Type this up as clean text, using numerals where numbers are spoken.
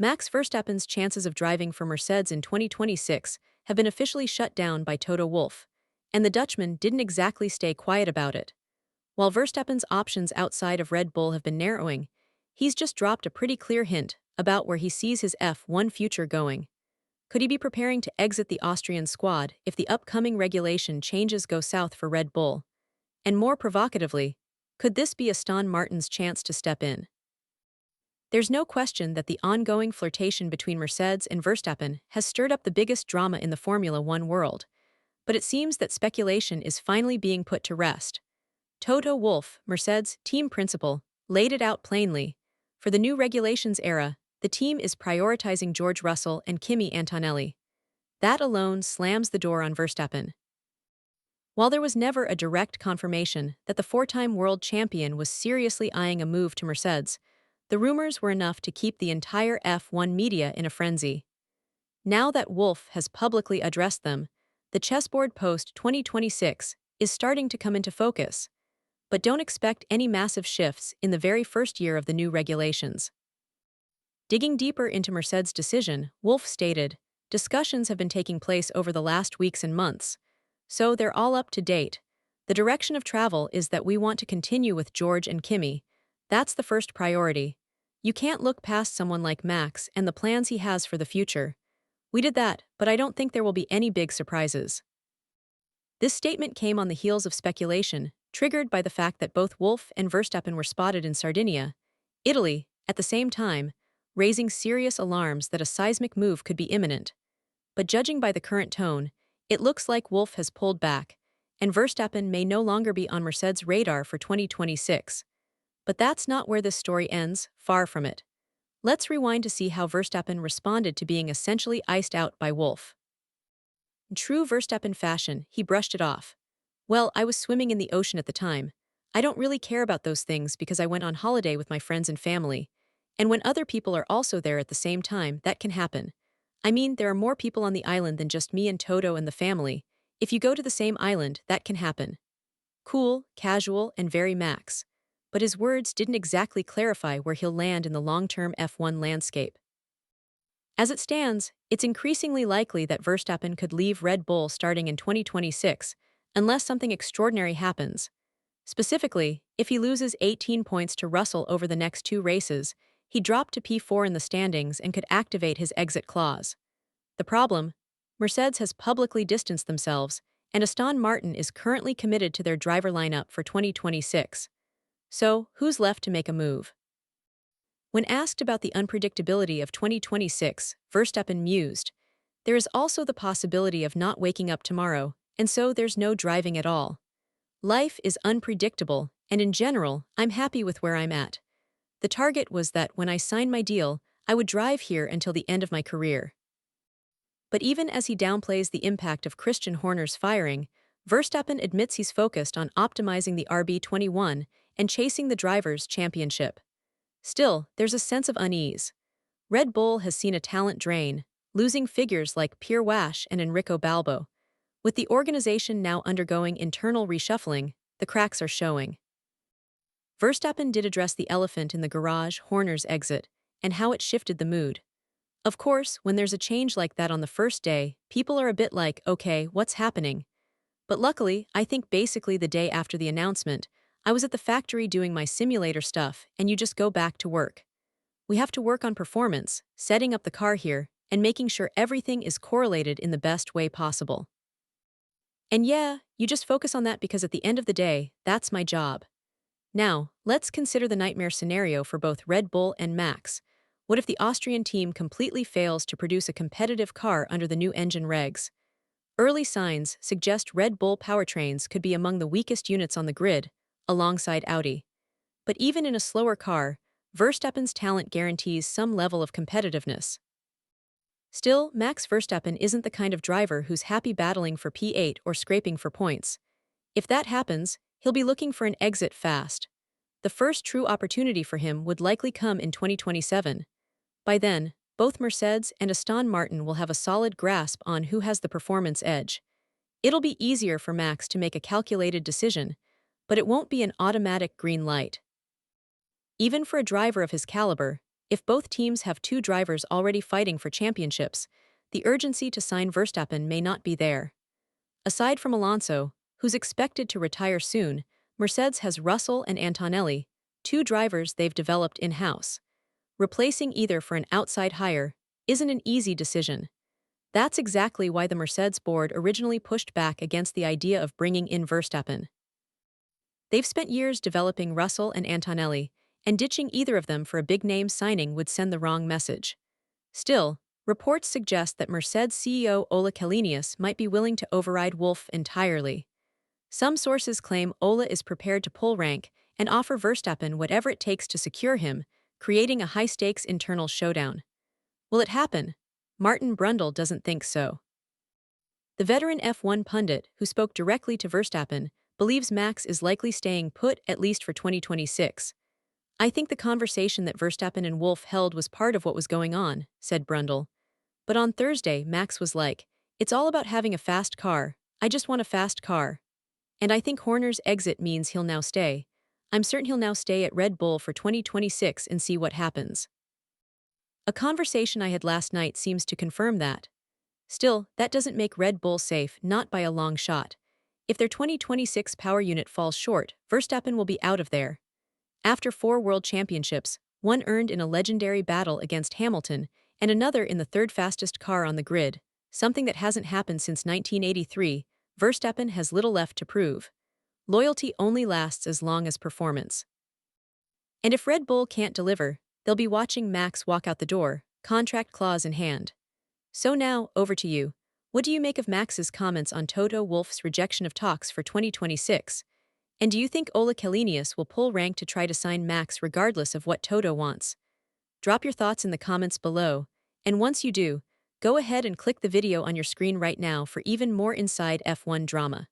Max Verstappen's chances of driving for Mercedes in 2026 have been officially shut down by Toto Wolff, and the Dutchman didn't exactly stay quiet about it. While Verstappen's options outside of Red Bull have been narrowing, he's just dropped a pretty clear hint about where he sees his F1 future going. Could he be preparing to exit the Austrian squad if the upcoming regulation changes go south for Red Bull? And more provocatively, could this be Aston Martin's chance to step in? There's no question that the ongoing flirtation between Mercedes and Verstappen has stirred up the biggest drama in the Formula One world, but it seems that speculation is finally being put to rest. Toto Wolff, Mercedes' team principal, laid it out plainly. For the new regulations era, the team is prioritizing George Russell and Kimi Antonelli. That alone slams the door on Verstappen. While there was never a direct confirmation that the four-time world champion was seriously eyeing a move to Mercedes, the rumors were enough to keep the entire F1 media in a frenzy. Now that Wolff has publicly addressed them, the chessboard post-2026 is starting to come into focus. But don't expect any massive shifts in the very first year of the new regulations. Digging deeper into Mercedes' decision, Wolff stated, "Discussions have been taking place over the last weeks and months, so they're all up to date. The direction of travel is that we want to continue with George and Kimi. That's the first priority. You can't look past someone like Max and the plans he has for the future. We did that, but I don't think there will be any big surprises." This statement came on the heels of speculation, triggered by the fact that both Wolff and Verstappen were spotted in Sardinia, Italy, at the same time, raising serious alarms that a seismic move could be imminent. But judging by the current tone, it looks like Wolff has pulled back, and Verstappen may no longer be on Mercedes' radar for 2026. But that's not where this story ends, far from it. Let's rewind to see how Verstappen responded to being essentially iced out by Wolff. In true Verstappen fashion, he brushed it off. "Well, I was swimming in the ocean at the time. I don't really care about those things because I went on holiday with my friends and family. And when other people are also there at the same time, that can happen. I mean, there are more people on the island than just me and Toto and the family. If you go to the same island, that can happen." Cool, casual, and very Max. But his words didn't exactly clarify where he'll land in the long-term F1 landscape. As it stands, it's increasingly likely that Verstappen could leave Red Bull starting in 2026, unless something extraordinary happens. Specifically, if he loses 18 points to Russell over the next two races, he dropped to P4 in the standings and could activate his exit clause. The problem? Mercedes has publicly distanced themselves, and Aston Martin is currently committed to their driver lineup for 2026. So, who's left to make a move? When asked about the unpredictability of 2026, Verstappen mused, "There is also the possibility of not waking up tomorrow, and so there's no driving at all. Life is unpredictable, and in general, I'm happy with where I'm at. The target was that when I signed my deal, I would drive here until the end of my career." But even as he downplays the impact of Christian Horner's firing, Verstappen admits he's focused on optimizing the RB21 and chasing the Drivers' Championship. Still, there's a sense of unease. Red Bull has seen a talent drain, losing figures like Pierre Wash and Enrico Balbo. With the organization now undergoing internal reshuffling, the cracks are showing. Verstappen did address the elephant in the garage, Horner's exit, and how it shifted the mood. Of course, when there's a change like that on the first day, people are a bit like, okay, what's happening? But luckily, I think basically the day after the announcement, I was at the factory doing my simulator stuff, and you just go back to work. We have to work on performance, setting up the car here, and making sure everything is correlated in the best way possible. And yeah, you just focus on that because at the end of the day, that's my job. Now, let's consider the nightmare scenario for both Red Bull and Max. What if the Austrian team completely fails to produce a competitive car under the new engine regs? Early signs suggest Red Bull powertrains could be among the weakest units on the grid, alongside Audi. But even in a slower car, Verstappen's talent guarantees some level of competitiveness. Still, Max Verstappen isn't the kind of driver who's happy battling for P8 or scraping for points. If that happens, he'll be looking for an exit fast. The first true opportunity for him would likely come in 2027. By then, both Mercedes and Aston Martin will have a solid grasp on who has the performance edge. It'll be easier for Max to make a calculated decision, but it won't be an automatic green light. Even for a driver of his caliber, If both teams have two drivers already fighting for championships, the urgency to sign Verstappen may not be there. Aside from Alonso, who's expected to retire soon, Mercedes has Russell and Antonelli, two drivers they've developed in-house. Replacing either for an outside hire isn't an easy decision. That's exactly why the Mercedes board originally pushed back against the idea of bringing in Verstappen. They've spent years developing Russell and Antonelli, and ditching either of them for a big-name signing would send the wrong message. Still, reports suggest that Mercedes CEO Ola Källenius might be willing to override Wolff entirely. Some sources claim Ola is prepared to pull rank and offer Verstappen whatever it takes to secure him, creating a high-stakes internal showdown. Will it happen? Martin Brundle doesn't think so. The veteran F1 pundit, who spoke directly to Verstappen, believes Max is likely staying put at least for 2026. "I think the conversation that Verstappen and Wolff held was part of what was going on," said Brundle. But on Thursday, Max was like, "It's all about having a fast car. I just want a fast car. And I think Horner's exit means he'll now stay. I'm certain he'll now stay at Red Bull for 2026 and see what happens." A conversation I had last night seems to confirm that. Still, that doesn't make Red Bull safe, not by a long shot. If their 2026 power unit falls short, Verstappen will be out of there. After 4 world championships, one earned in a legendary battle against Hamilton, and another in the third fastest car on the grid, something that hasn't happened since 1983, Verstappen has little left to prove. Loyalty only lasts as long as performance. And if Red Bull can't deliver, they'll be watching Max walk out the door, contract clause in hand. So now, over to you. What do you make of Max's comments on Toto Wolff's rejection of talks for 2026? And do you think Ola Källenius will pull rank to try to sign Max regardless of what Toto wants? Drop your thoughts in the comments below, and once you do, go ahead and click the video on your screen right now for even more inside F1 drama.